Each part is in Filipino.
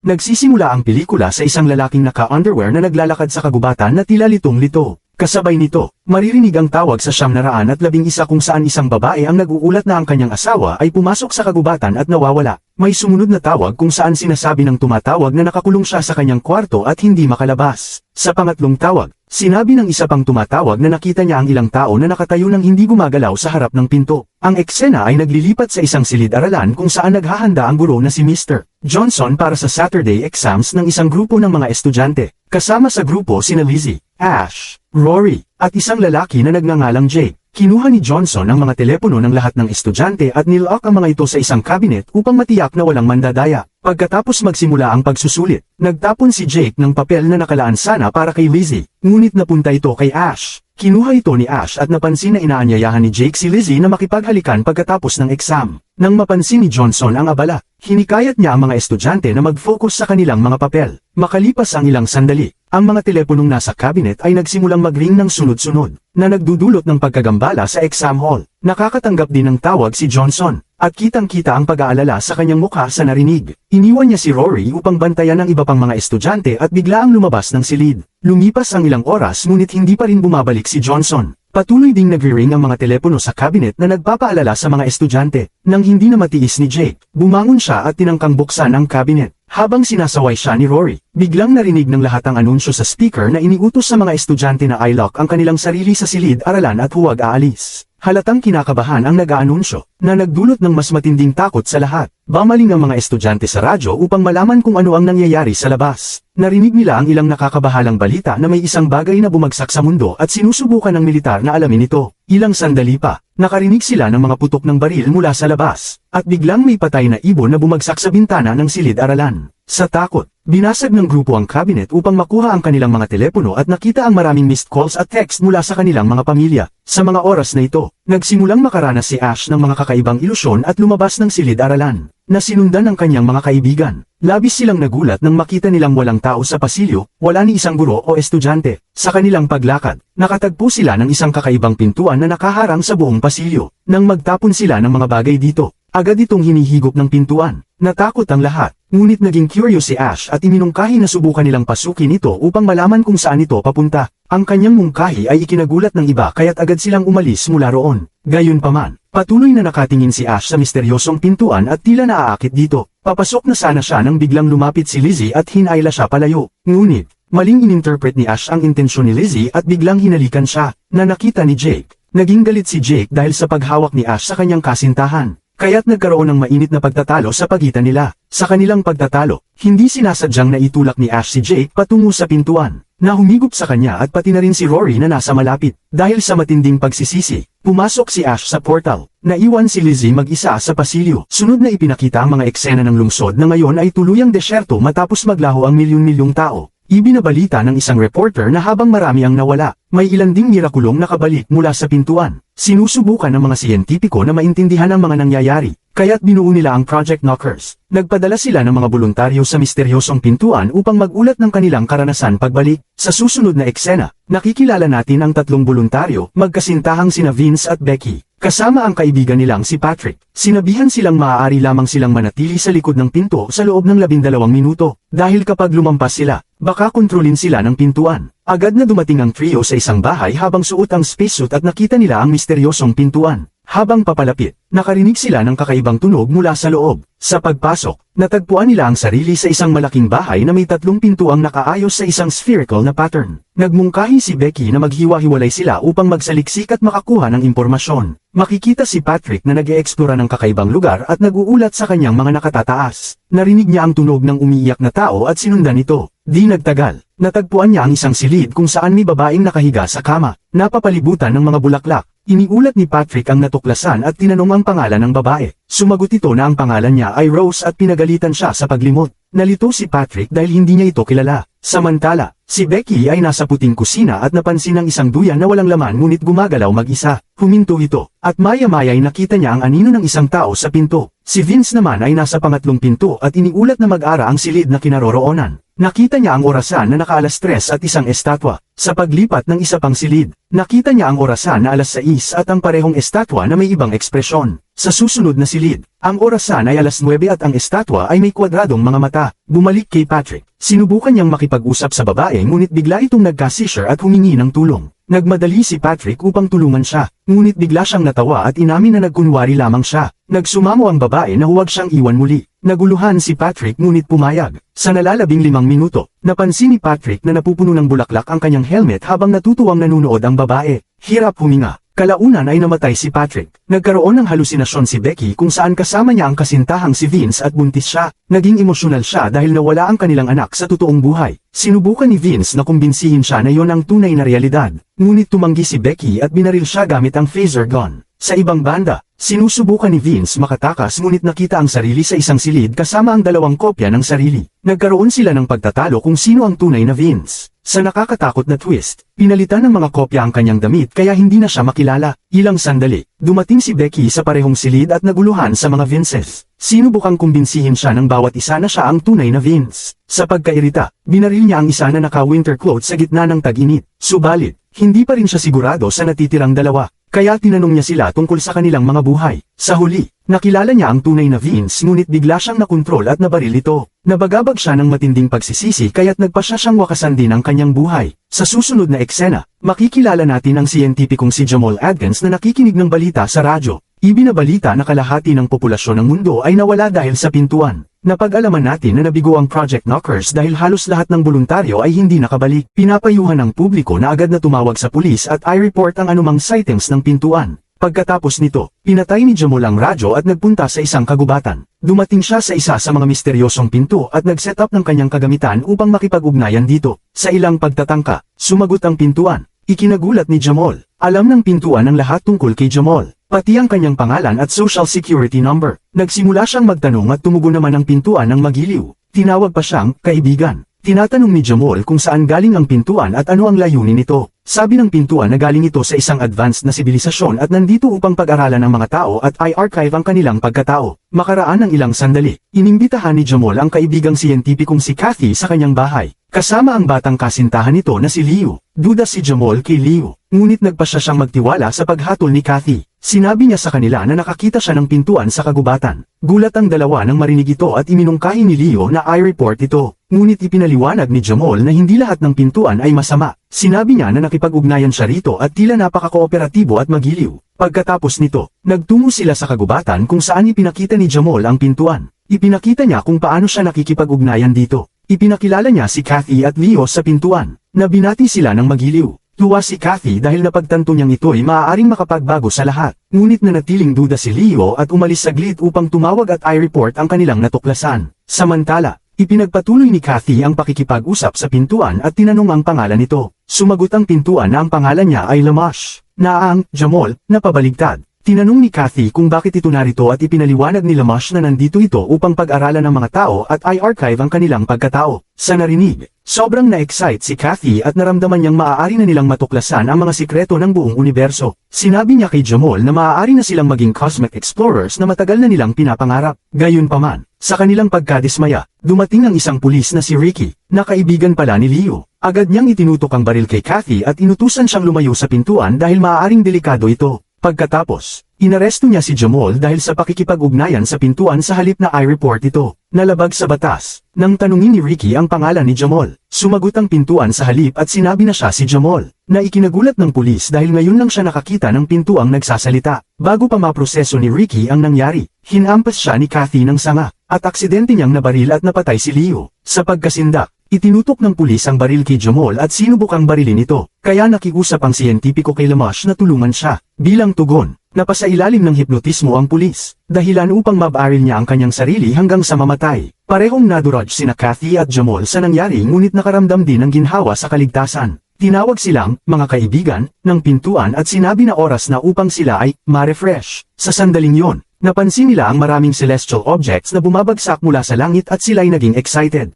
Nagsisimula ang pelikula sa isang lalaking naka-underwear na naglalakad sa kagubatan na tila litong-lito. Kasabay nito, maririnig ang tawag sa 911 kung saan isang babae ang nag-uulat na ang kanyang asawa ay pumasok sa kagubatan at nawawala. May sumunod na tawag kung saan sinasabi ng tumatawag na nakakulong siya sa kanyang kwarto at hindi makalabas. Sa pangatlong tawag, sinabi ng isa pang tumatawag na nakita niya ang ilang tao na nakatayo ng hindi gumagalaw sa harap ng pinto. Ang eksena ay naglilipat sa isang silid-aralan kung saan naghahanda ang guro na si Mr. Johnson para sa Saturday exams ng isang grupo ng mga estudyante. Kasama sa grupo sina Lizzie, Ash, Rory, at isang lalaki na nagngangalang Jake. Kinuha ni Johnson ang mga telepono ng lahat ng estudyante at nilock ang mga ito sa isang cabinet upang matiyak na walang mandadaya. Pagkatapos magsimula ang pagsusulit, nagtapon si Jake ng papel na nakalaan sana para kay Lizzie, ngunit napunta ito kay Ash. Kinuha ito ni Ash at napansin na inaanyayahan ni Jake si Lizzie na makipaghalikan pagkatapos ng exam. Nang mapansin ni Johnson ang abala, hinikayat niya ang mga estudyante na mag-focus sa kanilang mga papel. Makalipas ang ilang sandali, ang mga teleponong nasa cabinet ay nagsimulang mag-ring ng sunod-sunod, na nagdudulot ng pagkagambala sa exam hall. Nakakatanggap din ng tawag si Johnson, at kitang-kita ang pag-aalala sa kanyang mukha sa narinig. Iniwan niya si Rory upang bantayan ang iba pang mga estudyante at bigla ang lumabas ng silid. Lumipas ang ilang oras ngunit hindi pa rin bumabalik si Johnson. Patuloy ding nagre-ring ang mga telepono sa cabinet na nagpapaalala sa mga estudyante. Nang hindi na matiis ni Jake, bumangon siya at tinangkang buksan ang cabinet. Habang sinasaway siya ni Rory, biglang narinig ng lahat ang anunsyo sa speaker na iniutos sa mga estudyante na i-lock ang kanilang sarili sa silid-aralan at huwag aalis. Halatang kinakabahan ang nag-aanunsyo, na nagdulot ng mas matinding takot sa lahat. Bamaling ang mga estudyante sa radyo upang malaman kung ano ang nangyayari sa labas. Narinig nila ang ilang nakakabahalang balita na may isang bagay na bumagsak sa mundo at sinusubukan ng militar na alamin ito. Ilang sandali pa, nakarinig sila ng mga putok ng baril mula sa labas, at biglang may patay na ibon na bumagsak sa bintana ng silid-aralan. Sa takot, binasag ng grupo ang cabinet upang makuha ang kanilang mga telepono at nakita ang maraming missed calls at text mula sa kanilang mga pamilya. Sa mga oras na ito, nagsimulang makaranas si Ash ng mga kakaibang ilusyon at lumabas ng silid-aralan, na sinundan ng kanyang mga kaibigan. Labis silang nagulat nang makita nilang walang tao sa pasilyo, wala ni isang guro o estudyante. Sa kanilang paglakad, nakatagpo sila ng isang kakaibang pintuan na nakaharang sa buong pasilyo. Nang magtapon sila ng mga bagay dito, agad itong hinihigop ng pintuan. Natakot ang lahat, ngunit naging curious si Ash at iminungkahi na subukan nilang pasukin ito upang malaman kung saan ito papunta. Ang kanyang mungkahi ay ikinagulat ng iba kaya't agad silang umalis mula roon. Gayunpaman, patuloy na nakatingin si Ash sa misteryosong pintuan at tila naaakit dito. Papasok na sana siya nang biglang lumapit si Lizzie at hinayla siya palayo. Ngunit, maling ininterpret ni Ash ang intensyon ni Lizzie at biglang hinalikan siya, na nakita ni Jake. Naging galit si Jake dahil sa paghawak ni Ash sa kanyang kasintahan. Kaya't nagkaroon ng mainit na pagtatalo sa pagitan nila. Sa kanilang pagtatalo, hindi sinasadyang naitulak ni Ash si Jake patungo sa pintuan, na humigop sa kanya at pati na rin si Rory na nasa malapit. Dahil sa matinding pagsisisi, pumasok si Ash sa portal. Naiwan si Lizzie mag-isa sa pasilyo. Sunod na ipinakita ang mga eksena ng lungsod na ngayon ay tuluyang desyerto matapos maglaho ang milyon-milyong tao. Ibinabalita ng isang reporter na habang marami ang nawala, may ilan ding mirakulong nakabalik mula sa pintuan. Sinusubukan ng mga siyentipiko na maintindihan ang mga nangyayari, kaya't binuo nila ang Project Knockers. Nagpadala sila ng mga voluntaryo sa misteryosong pintuan upang magulat ng kanilang karanasan pagbalik. Sa susunod na eksena, nakikilala natin ang tatlong voluntaryo, magkasintahang sina Vince at Becky. Kasama ang kaibigan nilang si Patrick. Sinabihan silang maaari lamang silang manatili sa likod ng pinto sa loob ng 12 minuto. Dahil kapag lumampas sila, baka kontrolin sila ng pintuan. Agad na dumating ang trio sa isang bahay habang suot ang spacesuit at nakita nila ang misteryosong pintuan. Habang papalapit, nakarinig sila ng kakaibang tunog mula sa loob. Sa pagpasok, natagpuan nila ang sarili sa isang malaking bahay na may tatlong pintuang nakaayos sa isang spherical na pattern. Nagmungkahi si Becky na maghiwa-hiwalay sila upang magsaliksik at makakuha ng impormasyon. Makikita si Patrick na nag-e-eksplora ng kakaibang lugar at nag-uulat sa kanyang mga nakatataas. Narinig niya ang tunog ng umiiyak na tao at sinundan ito. Di nagtagal, natagpuan niya ang isang silid kung saan may babaeng nakahiga sa kama, napapalibutan ng mga bulaklak. Iniulat ni Patrick ang natuklasan at tinanong ang pangalan ng babae. Sumagot ito na ang pangalan niya ay Rose at pinagalitan siya sa paglimot. Nalito si Patrick dahil hindi niya ito kilala. Samantala, si Becky ay nasa puting kusina at napansin ang isang duyan na walang laman ngunit gumagalaw mag-isa. Huminto ito, at maya-maya ay nakita niya ang anino ng isang tao sa pinto. Si Vince naman ay nasa pangatlong pinto at iniulat na mag-ara ang silid na kinaroroonan. Nakita niya ang orasan na naka-alas 3 at isang estatwa. Sa paglipat ng isa pang silid, nakita niya ang orasan na alas 6 at ang parehong estatwa na may ibang ekspresyon. Sa susunod na silid, ang orasan ay alas 9 at ang estatwa ay may kwadradong mga mata. Bumalik kay Patrick. Sinubukan niyang makipag-usap sa babae ngunit bigla itong nagka-seizure at humingi ng tulong. Nagmadali si Patrick upang tulungan siya, ngunit bigla siyang natawa at inamin na nagkunwari lamang siya. Nagsumamo ang babae na huwag siyang iwan muli. Naguluhan si Patrick ngunit pumayag. Sa nalalabing 5 minuto, napansin ni Patrick na napupuno ng bulaklak ang kanyang helmet habang natutuwang nanunood ang babae. Hirap huminga. Kalaunan ay namatay si Patrick. Nagkaroon ng halusinasyon si Becky kung saan kasama niya ang kasintahang si Vince at buntis siya. Naging emosyonal siya dahil nawala ang kanilang anak sa totoong buhay. Sinubukan ni Vince na kumbinsihin siya na yon ang tunay na realidad. Ngunit tumanggi si Becky at binaril siya gamit ang phaser gun. Sa ibang banda, sinusubukan ni Vince makatakas ngunit nakita ang sarili sa isang silid kasama ang 2 kopya ng sarili. Nagkaroon sila ng pagtatalo kung sino ang tunay na Vince. Sa nakakatakot na twist, pinalitan ng mga kopya ang kanyang damit kaya hindi na siya makilala. Ilang sandali, dumating si Becky sa parehong silid at naguluhan sa mga Vinces. Sinubukang kumbinsihin siya ng bawat isa na siya ang tunay na Vince. Sa pagkairita, binaril niya ang isa na naka-winter clothes sa gitna ng tag-init. Subalit, hindi pa rin siya sigurado sa natitirang 2. Kaya tinanong niya sila tungkol sa kanilang mga buhay. Sa huli, nakilala niya ang tunay na Vince ngunit bigla siyang nakontrol at nabaril ito. Nabagabag siya ng matinding pagsisisi kaya't nagpasya siyang wakasan din ang kanyang buhay. Sa susunod na eksena, makikilala natin ang siyentipikong si Jamal Adkins na nakikinig ng balita sa radyo. Ibinabalita na kalahati ng populasyon ng mundo ay nawala dahil sa pintuan. Napag-alaman natin na nabigo ang Project Knockers dahil halos lahat ng voluntaryo ay hindi nakabalik. Pinapayuhan ng publiko na agad na tumawag sa pulis at i-report ang anumang sightings ng pintuan. Pagkatapos nito, pinatay ni Jamal ang radyo at nagpunta sa isang kagubatan. Dumating siya sa isa sa mga misteryosong pinto at nag-set up ng kanyang kagamitan upang makipag-ugnayan dito. Sa ilang pagtatangka, sumagot ang pintuan. Ikinagulat ni Jamal. Alam ng pintuan ang lahat tungkol kay Jamal, pati ang kanyang pangalan at social security number. Nagsimula siyang magtanong at tumugon naman ang pintuan ng magiliw. Tinawag pa siyang kaibigan. Tinatanong ni Jamal kung saan galing ang pintuan at ano ang layunin nito. Sabi ng pintuan na galing ito sa isang advanced na sibilisasyon at nandito upang pag-aralan ang mga tao at i-archive ang kanilang pagkatao. Makaraan ng ilang sandali, inimbitahan ni Jamal ang kaibigang siyentipikong si Kathy sa kanyang bahay. Kasama ang batang kasintahan nito na si Leo. Duda si Jamal kay Leo, ngunit nagpasya siyang magtiwala sa paghatol ni Kathy. Sinabi niya sa kanila na nakakita siya ng pintuan sa kagubatan. Gulat ang dalawa nang marinig ito at iminungkahi ni Leo na i-report ito. Ngunit ipinaliwanag ni Jamal na hindi lahat ng pintuan ay masama. Sinabi niya na nakipag-ugnayan siya rito at tila napaka-kooperatibo at magiliw. Pagkatapos nito, nagtungo sila sa kagubatan kung saan ipinakita ni Jamal ang pintuan. Ipinakita niya kung paano siya nakikipag-ugnayan dito. Ipinakilala niya si Kathy at Leo sa pintuan. Nabinati sila ng magiliw. Tuwa si Kathy dahil napagtanto niyang ito'y maaaring makapagbago sa lahat. Ngunit nanatiling duda si Leo at umalis saglit upang tumawag at i-report ang kanilang natuklasan. Samantala, ipinagpatuloy ni Kathy ang pakikipag-usap sa pintuan at tinanong ang pangalan nito. Sumagot ang pintuan na ang pangalan niya ay Lamash, na ang Jamal na pabaligtad. Tinanong ni Kathy kung bakit ito narito at ipinaliwanag ni Lamash na nandito ito upang pag-aralan ng mga tao at i-archive ang kanilang pagkatao. Sa narinig, sobrang na-excite si Kathy at naramdaman niyang maaari na nilang matuklasan ang mga sikreto ng buong universo. Sinabi niya kay Jamal na maaari na silang maging cosmic explorers na matagal na nilang pinapangarap. Gayunpaman, sa kanilang pagkadismaya, dumating ang isang pulis na si Ricky, na kaibigan pala ni Leo. Agad niyang itinutok ang baril kay Kathy at inutusan siyang lumayo sa pintuan dahil maaaring delikado ito. Pagkatapos, inaresto niya si Jamal dahil sa pakikipag-ugnayan sa pintuan sa halip na i-report ito. Nalabag sa batas. Nang tanungin ni Ricky ang pangalan ni Jamal, sumagot ang pintuan sa halip at sinabi na siya si Jamal, na ikinagulat ng pulis dahil ngayon lang siya nakakita ng pintuang nagsasalita. Bago pa maproseso ni Ricky ang nangyari, hinampas siya ni Kathy ng sanga, at aksidente niyang nabaril at napatay si Leo. Sa pagkasindak, itinutok ng pulis ang baril kay Jamal at sinubukang barilin ito, kaya nakiusap ang siyentipiko kay Lamash na tulungan siya. Bilang tugon, napasailalim ng hipnotismo ang pulis, dahilan upang mabaril niya ang kanyang sarili hanggang sa mamatay. Parehong naduraj sina Kathy at Jamal sa nangyari ngunit nakaramdam din ng ginhawa sa kaligtasan. Tinawag silang, mga kaibigan, ng pintuan at sinabi na oras na upang sila ay ma-refresh. Sa sandaling yon, napansin nila ang maraming celestial objects na bumabagsak mula sa langit at sila'y naging excited.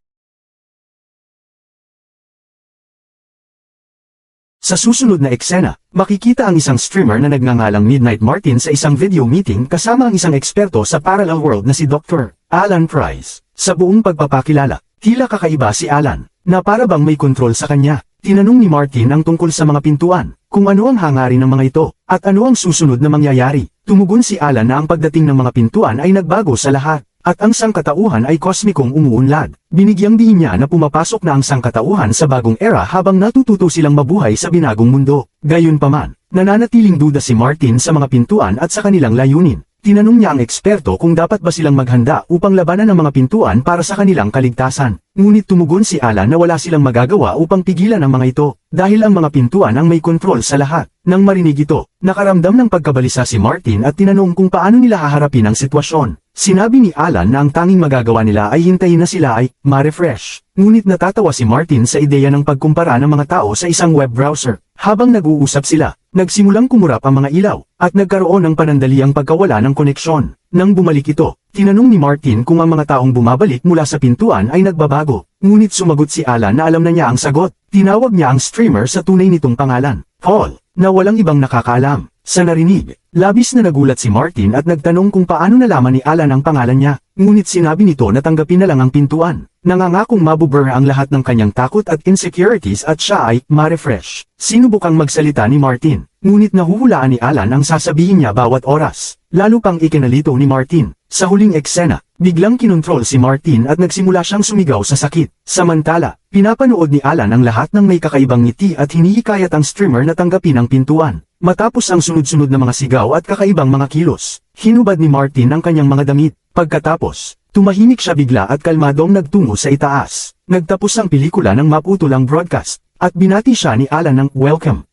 Sa susunod na eksena, makikita ang isang streamer na nagngangalang Midnight Martin sa isang video meeting kasama ang isang eksperto sa parallel world na si Dr. Alan Price. Sa buong pagpapakilala, Tila kakaiba si Alan, na para bang may kontrol sa kanya. Tinanong ni Martin ang tungkol sa mga pintuan, kung ano ang hangarin ng mga ito, at ano ang susunod na mangyayari. Tumugon si Alan na ang pagdating ng mga pintuan ay nagbago sa lahat, at ang sangkatauhan ay kosmikong umuunlad. Binigyang diin niya na pumapasok na ang sangkatauhan sa bagong era habang natututo silang mabuhay sa binagong mundo. Gayunpaman, nananatiling duda si Martin sa mga pintuan at sa kanilang layunin. Tinanong niya ang eksperto kung dapat ba silang maghanda upang labanan ang mga pintuan para sa kanilang kaligtasan. Ngunit tumugon si Alan na wala silang magagawa upang pigilan ang mga ito, dahil ang mga pintuan ang may kontrol sa lahat. Nang marinig ito, nakaramdam ng pagkabalisa si Martin at tinanong kung paano nila haharapin ang sitwasyon. Sinabi ni Alan na ang tanging magagawa nila ay hintayin na sila ay ma-refresh. Ngunit natatawa si Martin sa ideya ng pagkumpara ng mga tao sa isang web browser. Habang nag-uusap sila, nagsimulang kumurap ang mga ilaw, at nagkaroon ng panandaliang pagkawala ng koneksyon. Nang bumalik ito, tinanong ni Martin kung ang mga taong bumabalik mula sa pintuan ay nagbabago. Ngunit sumagot si Alan na alam na niya ang sagot. Tinawag niya ang streamer sa tunay nitong pangalan, Paul, na walang ibang nakakaalam. Sa narinig, labis na nagulat si Martin at nagtanong kung paano nalaman ni Alan ang pangalan niya. Ngunit sinabi nito na tanggapin na lang ang pintuan. Nangangakong mabubura ang lahat ng kanyang takot at insecurities at siya ay ma-refresh. Sinubukang magsalita ni Martin, ngunit nahuhulaan ni Alan ang sasabihin niya bawat oras. Lalo pang ikinalito ni Martin. Sa huling eksena, biglang kinontrol si Martin at nagsimula siyang sumigaw sa sakit. Samantala, pinapanood ni Alan ang lahat ng may kakaibang ngiti at hinihikayat ang streamer na tanggapin ang pintuan. Matapos ang sunod-sunod na mga sigaw at kakaibang mga kilos, hinubad ni Martin ang kanyang mga damit. Pagkatapos, tumahimik siya bigla at kalmadong nagtungo sa itaas. Nagtapos ang pelikula ng maputol ang broadcast, at binati siya ni Alan ng welcome.